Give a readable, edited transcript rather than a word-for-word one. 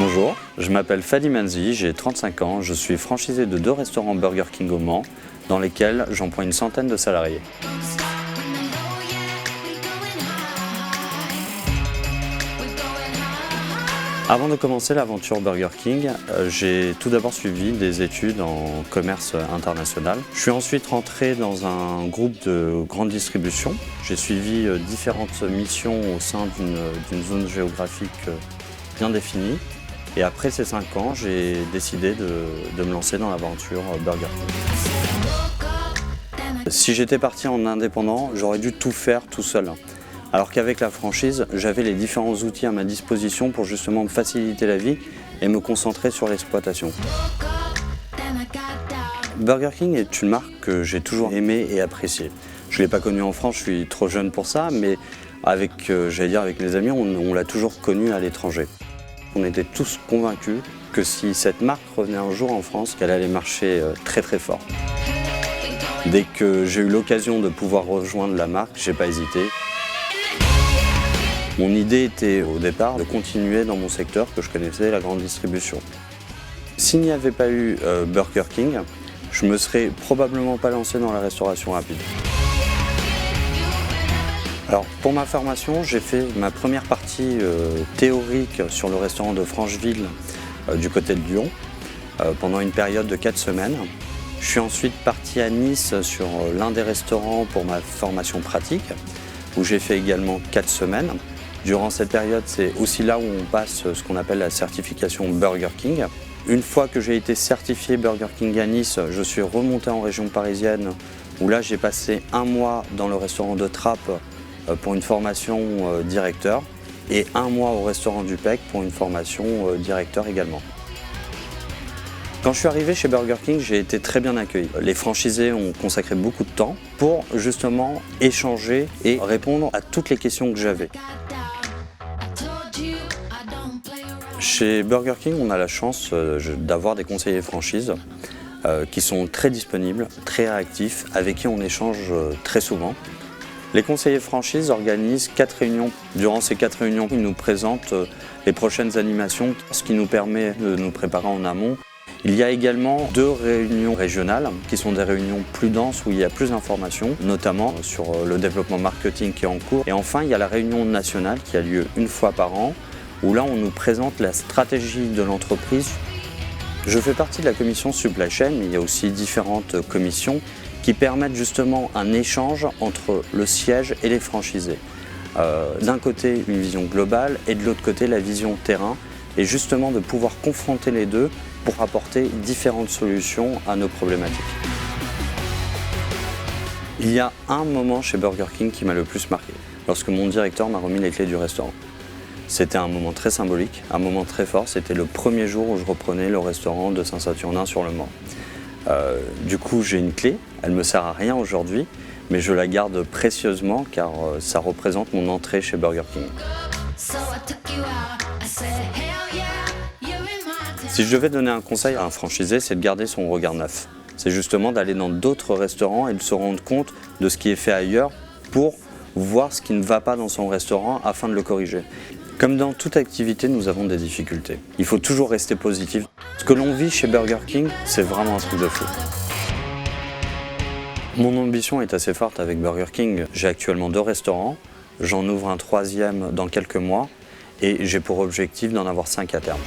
Bonjour, je m'appelle Fadi Manzi, j'ai 35 ans, je suis franchisé de 2 restaurants Burger King au Mans, dans lesquels j'emploie une centaine de salariés. Avant de commencer l'aventure Burger King, j'ai tout d'abord suivi des études en commerce international. Je suis ensuite rentré dans un groupe de grande distribution. J'ai suivi différentes missions au sein d'une zone géographique bien définie. Et après ces 5 ans, j'ai décidé de me lancer dans l'aventure Burger King. Si j'étais parti en indépendant, j'aurais dû tout faire tout seul. Alors qu'avec la franchise, j'avais les différents outils à ma disposition pour justement me faciliter la vie et me concentrer sur l'exploitation. Burger King est une marque que j'ai toujours aimée et appréciée. Je ne l'ai pas connue en France, je suis trop jeune pour ça, mais avec mes amis, on l'a toujours connue à l'étranger. On était tous convaincus que si cette marque revenait un jour en France, qu'elle allait marcher très très fort. Dès que j'ai eu l'occasion de pouvoir rejoindre la marque, j'ai pas hésité. Mon idée était au départ de continuer dans mon secteur que je connaissais, la grande distribution. S'il n'y avait pas eu Burger King, je me serais probablement pas lancé dans la restauration rapide. Alors pour ma formation, j'ai fait ma première partie théorique sur le restaurant de Francheville du côté de Lyon pendant une période de 4 semaines. Je suis ensuite parti à Nice sur l'un des restaurants pour ma formation pratique où j'ai fait également 4 semaines. Durant cette période, c'est aussi là où on passe ce qu'on appelle la certification Burger King. Une fois que j'ai été certifié Burger King à Nice, je suis remonté en région parisienne où là j'ai passé 1 mois dans le restaurant de Trappes pour une formation directeur et 1 mois au restaurant du PEC pour une formation directeur également. Quand je suis arrivé chez Burger King, j'ai été très bien accueilli. Les franchisés ont consacré beaucoup de temps pour justement échanger et répondre à toutes les questions que j'avais. Chez Burger King, on a la chance d'avoir des conseillers franchise qui sont très disponibles, très réactifs, avec qui on échange très souvent. Les conseillers franchise organisent 4 réunions. Durant ces 4 réunions, ils nous présentent les prochaines animations, ce qui nous permet de nous préparer en amont. Il y a également 2 réunions régionales qui sont des réunions plus denses où il y a plus d'informations, notamment sur le développement marketing qui est en cours. Et enfin, il y a la réunion nationale qui a lieu 1 fois par an où là on nous présente la stratégie de l'entreprise. Je fais partie de la commission supply chain, mais il y a aussi différentes commissions qui permettent justement un échange entre le siège et les franchisés. D'un côté une vision globale et de l'autre côté la vision terrain et justement de pouvoir confronter les deux pour apporter différentes solutions à nos problématiques. Il y a un moment chez Burger King qui m'a le plus marqué, lorsque mon directeur m'a remis les clés du restaurant. C'était un moment très symbolique, un moment très fort, c'était le premier jour où je reprenais le restaurant de Saint-Saturnin sur le Mans. Du coup, j'ai une clé, elle ne me sert à rien aujourd'hui, mais je la garde précieusement car ça représente mon entrée chez Burger King. Si je devais donner un conseil à un franchisé, c'est de garder son regard neuf. C'est justement d'aller dans d'autres restaurants et de se rendre compte de ce qui est fait ailleurs pour voir ce qui ne va pas dans son restaurant afin de le corriger. Comme dans toute activité, nous avons des difficultés. Il faut toujours rester positif. Ce que l'on vit chez Burger King, c'est vraiment un truc de fou. Mon ambition est assez forte avec Burger King. J'ai actuellement 2 restaurants, j'en ouvre un 3e dans quelques mois et j'ai pour objectif d'en avoir 5 à terme.